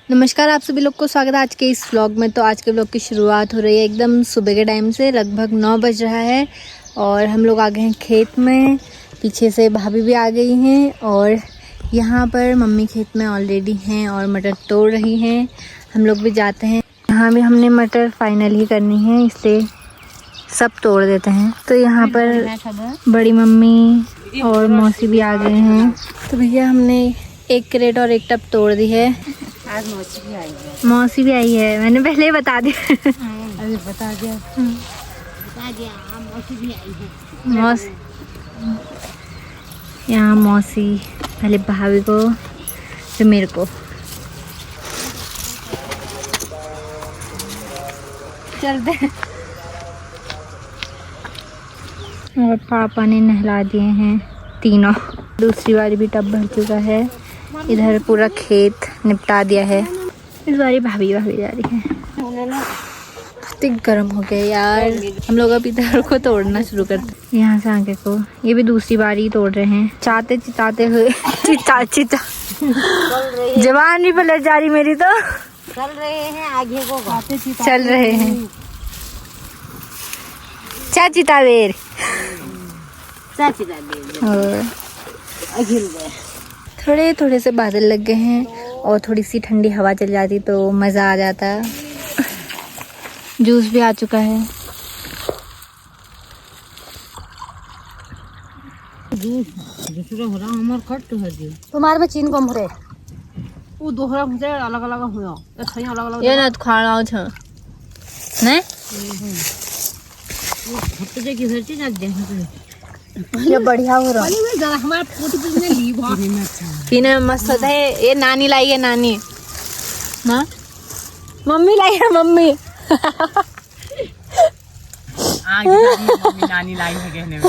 नमस्कार, आप सभी लोग को स्वागत है आज के इस व्लॉग में। तो आज के व्लॉग की शुरुआत हो रही है एकदम सुबह के टाइम से। लगभग 9 बज रहा है और हम लोग आ गए हैं खेत में। पीछे से भाभी भी आ गई हैं और यहाँ पर मम्मी खेत में ऑलरेडी हैं और मटर तोड़ रही हैं। हम लोग भी जाते हैं। यहाँ भी हमने मटर फाइनल ही करनी है, इसलिए सब तोड़ देते हैं। तो यहाँ पर बड़ी मम्मी और मौसी भी आ गए हैं। तो भैया हमने 1 क्रेट और 1 टब तोड़ दी है। आज मौसी भी आई है। मौसी भी आई है, मैंने पहले ही बता दिया। अभी बता दिया मौसी भी आई है। मौसी यहाँ मौसी पहले भाभी को फिर मेरे को। चलते हैं। और पापा ने नहला दिए हैं तीनों। दूसरी बारी भी टब भर चुका है। इधर पूरा खेत निपटा दिया है। इस बारी भाभी जा रही है। बहुत गर्म हो गया यार। हम लोग अब इधर को तोड़ना शुरू करते। यहाँ से आगे को ये भी दूसरी बारी तोड़ रहे हैं। चिताते हुए चिता जवान भी पलट जा रही मेरी। तो चल रहे हैं आगे को चल रहे हैं। चितावेर थोड़े थोड़े से बादल लग गए हैं और थोड़ी सी ठंडी हवा चल जाती तो मज़ा आ जाता। जूस भी आ चुका है। तुम्हारे में चीन कम रहे वो दोहरा मुझे अलग अलग हुआ ये अलग अलग ये ना खाना छ ने तुझे किधर चीज आज देखो ये बढ़िया हो रहा है जरा हमारे पोती पोती ने ली बहुत पीने में मस्त होता है। ये नानी लाई है, नानी ना मम्मी लाई है, मम्मी मम्मी नानी लाई है कहने में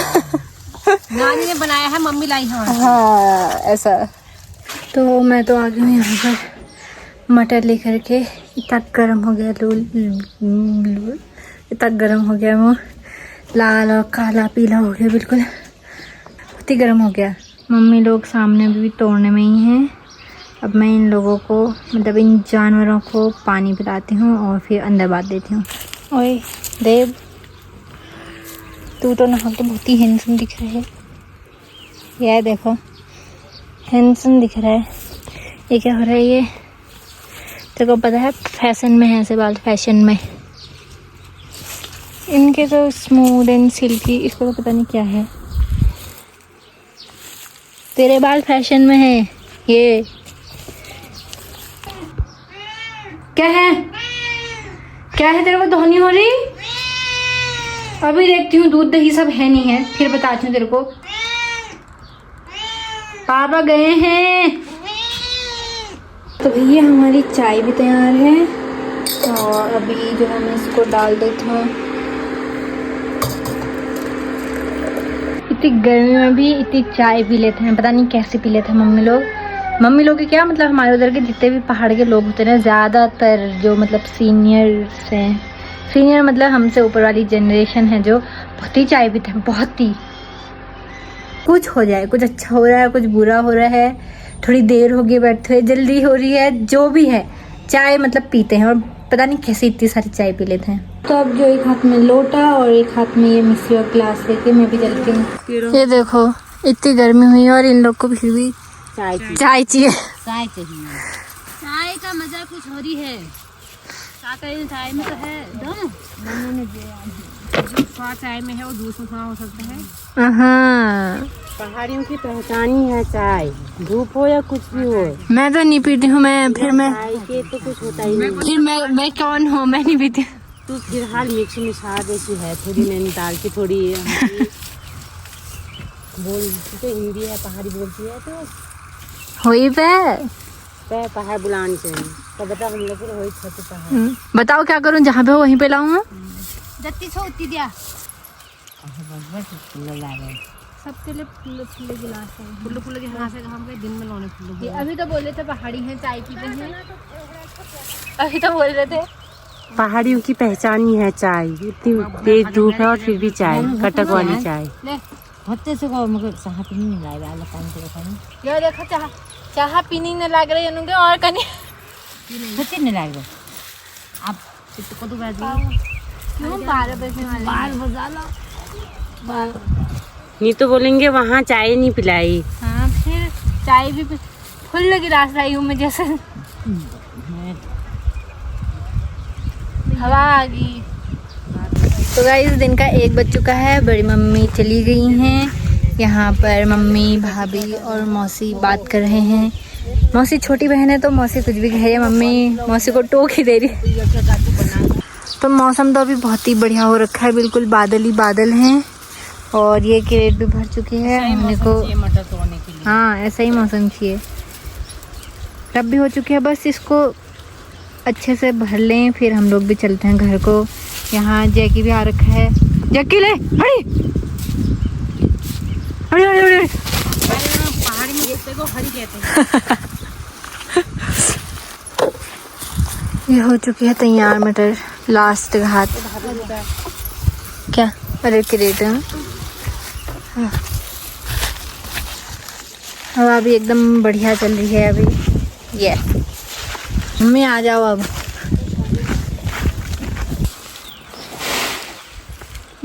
नानी ने बनाया है, मम्मी लाई है। हाँ ऐसा। तो मैं तो आ गई हूँ यहाँ पर मटर लेकर के। इतना गर्म हो गया इतना गर्म हो गया, वो लाल और काला पीला हो गया, बिल्कुल बहुत ही गर्म हो गया। मम्मी लोग सामने भी तोड़ने में ही हैं। अब मैं इन लोगों को मतलब इन जानवरों को पानी पिलाती हूँ और फिर अंदर बांध देती हूँ। ओए देव, तू तो नहा के बहुत ही हैंडसम दिख रहा है। यह देखो हैंडसम दिख रहा है। ये क्या हो रहा है? ये तेरे को पता है फैशन में है ऐसे बाल, फैशन में। इनके तो स्मूथ एंड सिल्की, इसको तो पता नहीं क्या है। तेरे बाल फैशन में है। ये क्या है? क्या है? तेरे को धोनी हो रही? अभी देखती हूँ, दूध दही सब है नहीं है, फिर बताती हूँ तेरे को। पापा गए हैं। तो भैया हमारी चाय भी तैयार है और अभी जो है मैं इसको डाल देती हूँ। इतनी गर्मी में भी इतनी चाय पी लेते हैं, पता नहीं कैसे पी लेते हैं मम्मी लोग की क्या मतलब, हमारे उधर के जितने भी पहाड़ के लोग होते हैं ना, ज़्यादातर जो मतलब सीनियर्स हैं, सीनियर मतलब हमसे ऊपर वाली जनरेशन है, जो बहुत ही चाय पीते हैं। बहुत ही कुछ हो जाए, कुछ अच्छा हो रहा है, कुछ बुरा हो रहा है, थोड़ी देर हो गई बैठे हुए, जल्दी हो रही है, जो भी है चाय मतलब पीते हैं। और पता नहीं कैसे इतनी सारी चाय पी लेते हैं। तो अब जो एक हाथ में लोटा और एक हाथ में ये मिक्सी और ग्लास लेके मैं भी चलती हूँ। ये देखो इतनी गर्मी हुई और इन लोग को फिर भी चाय चाहिए। चाय का मजा कुछ हो रही है। चाय में तो है दम। चाय में है वो दूध में थोड़ा हो सकता है। हाँ पहाड़ियों की पहचान ही है चाय, धूप हो या कुछ भी हो। मैं तो नहीं पीती हूँ। मैं चाय के तो कुछ होता ही नहीं। फिर मैं कौन हूँ? मैं नहीं पीती। तू फिलहाल मिक्स मिशा जैसी है, थोड़ी नैनीताल की, थोड़ी बोल तो हिंदी है, पहाड़ी बोलती है तो होई पे पहाड़ बुलानी चाहिए। तो बता हम लोग वही छोटे पहाड़। बताओ क्या करूँ? जहाँ पे हो वहीं पे लाऊँ। जत्ती छो उतनी दिया सबके लिए फूले गिलास है। फुल्लू के हाथ से हम दिन में लाने फुल्लू। अभी तो बोल रहे थे पहाड़ी हैं, चाय पीते हैं। अभी तो बोल रहे थे पहाड़ियों की पहचान ही है चाय। इतनी तेज धूप है और फिर भी चाय, कटक वाली चाय। होते से को मगर चाह पीनी नहीं लाए वाला काम के खाने। ये देखो चाह पीनी न लग रही है और कनी सच्ची नहीं लाएगा आप को तो क्यों 12 बजने वाले हैं? नहीं तो बोलेंगे वहाँ चाय नहीं पिलाई। हाँ फिर चाय भी फुल गिलास लाई हूँ मैं, जैसे हवा आ गई। तो गाइस दिन का 1 बज चुका है, बड़ी मम्मी चली गई हैं। यहाँ पर मम्मी भाभी और मौसी बात कर रहे हैं। मौसी छोटी बहन है तो मौसी कुछ भी कह रही है, मम्मी मौसी को टोक ही दे रही है। तो मौसम तो अभी बहुत ही बढ़िया हो रखा है, बिल्कुल बादल ही बादल हैं और ये क्रेट भी भर चुकी है। हमने को मटर तोड़ने के लिए हाँ ऐसा ही मौसम चाहिए। रब भी हो चुकी है, बस इसको अच्छे से भर लें फिर हम लोग भी चलते हैं घर को। यहाँ जैकी भी आ रखा है। जैकी ले हरी हरी हरी हरी। पहाड़ी में कुत्ते को हरी कहते हैं। ये हो चुकी है तैयार मटर, लास्ट घात। क्या अरे क्रेट हवा भी एकदम बढ़िया चल रही है अभी। ये मम्मी आ जाओ अब।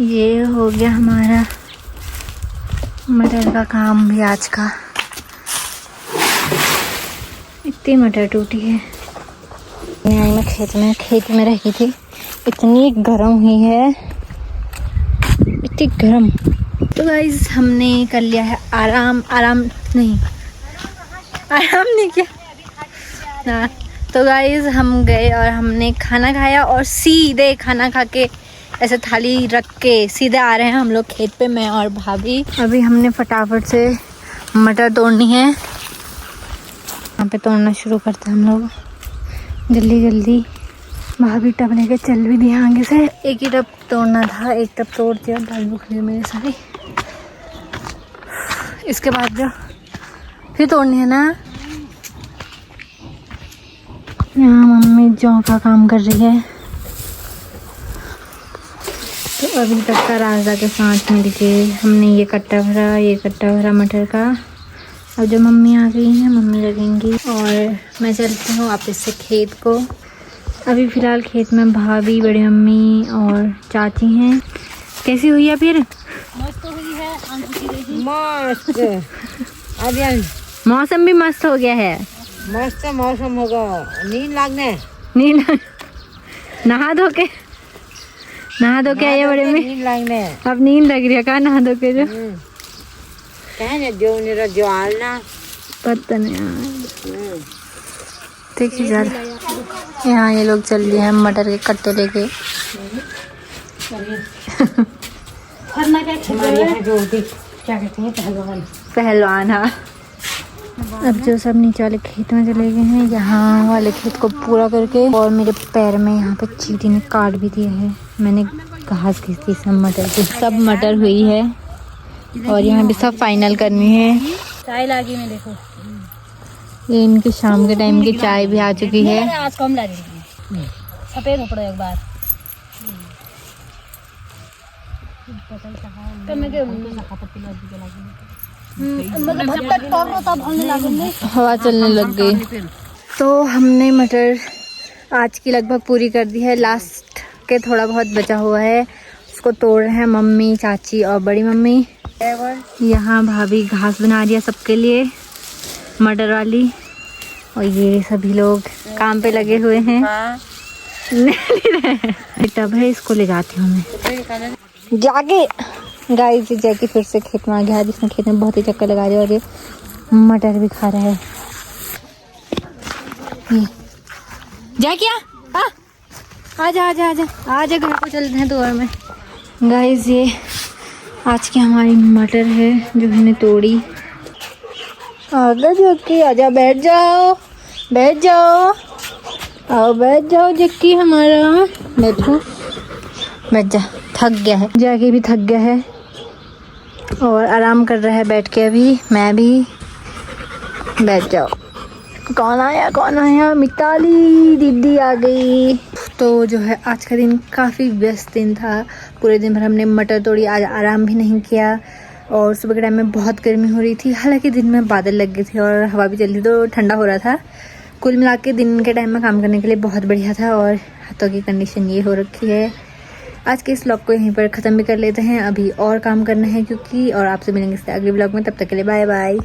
ये हो गया हमारा मटर का काम भी आज का। इतनी मटर टूटी है। मैं खेत में रही थी, इतनी गर्म हुई है, इतनी गर्म। तो गाइस हमने कर लिया है आराम नहीं किया ना। तो गाइस हम गए और हमने खाना खाया और सीधे खाना खा के ऐसे थाली रख के सीधे आ रहे हैं हम लोग खेत पे, मैं और भाभी। अभी हमने फटाफट से मटर तोड़नी है, यहाँ पे तोड़ना शुरू करते हैं हम लोग जल्दी जल्दी। भाभी टब लेके चल भी दिया आगे से। एक ही टब तोड़ना था, एक टब तोड़ दिया, दाल बुख रही मेरी सारी। इसके बाद जो फिर तोड़नी है ना। यहाँ मम्मी जौ का काम कर रही है। तो अभी तक का रास्ता के साथ मिल के हमने ये कट्टा भरा मटर का। अब जो मम्मी आ गई हैं मम्मी लगेंगी और मैं चलती हूँ वापस से खेत को। अभी फ़िलहाल खेत में भाभी, बड़ी मम्मी और चाची हैं। कैसी हुई है फिर? मस्त हुई है, मस्त अभी मौसम भी मस्त हो गया है। मस्त मौसम होगा। नींद लगने नहा धो के आए बड़े में। नींद लगने अब नींद लग रही है कहा नहा धो के? जो कहने जो मेरा जो आलना पता नहीं देखिए ज़्यादा। यहाँ ये लोग चल दिए हैं मटर के कट्टे लेके। क्या कहते हैं पहलवान। हाँ अब जो सब नीचे वाले खेत में चले गए हैं, यहाँ वाले खेत को पूरा करके। और मेरे पैर में यहाँ पे चींटी ने काट भी दिया है। मैंने घास खींच दी सब मटर की, सब मटर हुई है और यहाँ भी सब फाइनल करनी है। चाय लागी में देखो, ये इनकी शाम के टाइम की चाय भी आ चुकी है। आज कम लगी सफेद उपड़ो एक बार। हवा चलने लग गई। तो हमने मटर आज की लगभग पूरी कर दी है। लास्ट के थोड़ा बहुत बचा हुआ है, उसको तोड़ रहे हैं मम्मी, चाची और बड़ी मम्मी। यहाँ भाभी घास बना रही है सबके लिए मटर वाली। और ये सभी लोग काम पे लगे हुए हैं। टब है, इसको ले जाती हूँ मैं जाके। गाइस जैकी फिर से खेत में आ गया है, जिसने खेत में बहुत ही चक्कर लगा दिया और ये मटर भी खा रहा है। जैकिया आजा आजा आजा आजा, घर को चलते हैं दोबारा में। गाइस ये आज की हमारी मटर है जो हमने तोड़ी। आजा जैकी आजा, बैठ जाओ आओ बैठ जाओ जैकी हमारा। बैठो बैठ जा, थक गया है जैकी भी थक गया है और आराम कर रहा है बैठ के। अभी मैं भी बैठ जाओ। कौन आया? मिताली दीदी आ गई। तो जो है आज का दिन काफ़ी व्यस्त दिन था। पूरे दिन भर हमने मटर तोड़ी, आज आराम भी नहीं किया। और सुबह के टाइम में बहुत गर्मी हो रही थी, हालांकि दिन में बादल लग गए थे और हवा भी चल रही थी तो ठंडा हो रहा था। कुल मिला के दिन के टाइम में काम करने के लिए बहुत बढ़िया था और हाथों की कंडीशन ये हो रखी है। आज के इस व्लॉग को यहीं पर ख़त्म भी कर लेते हैं, अभी और काम करना है क्योंकि, और आपसे मिलेंगे इससे अगले व्लॉग में। तब तक के लिए बाय बाय।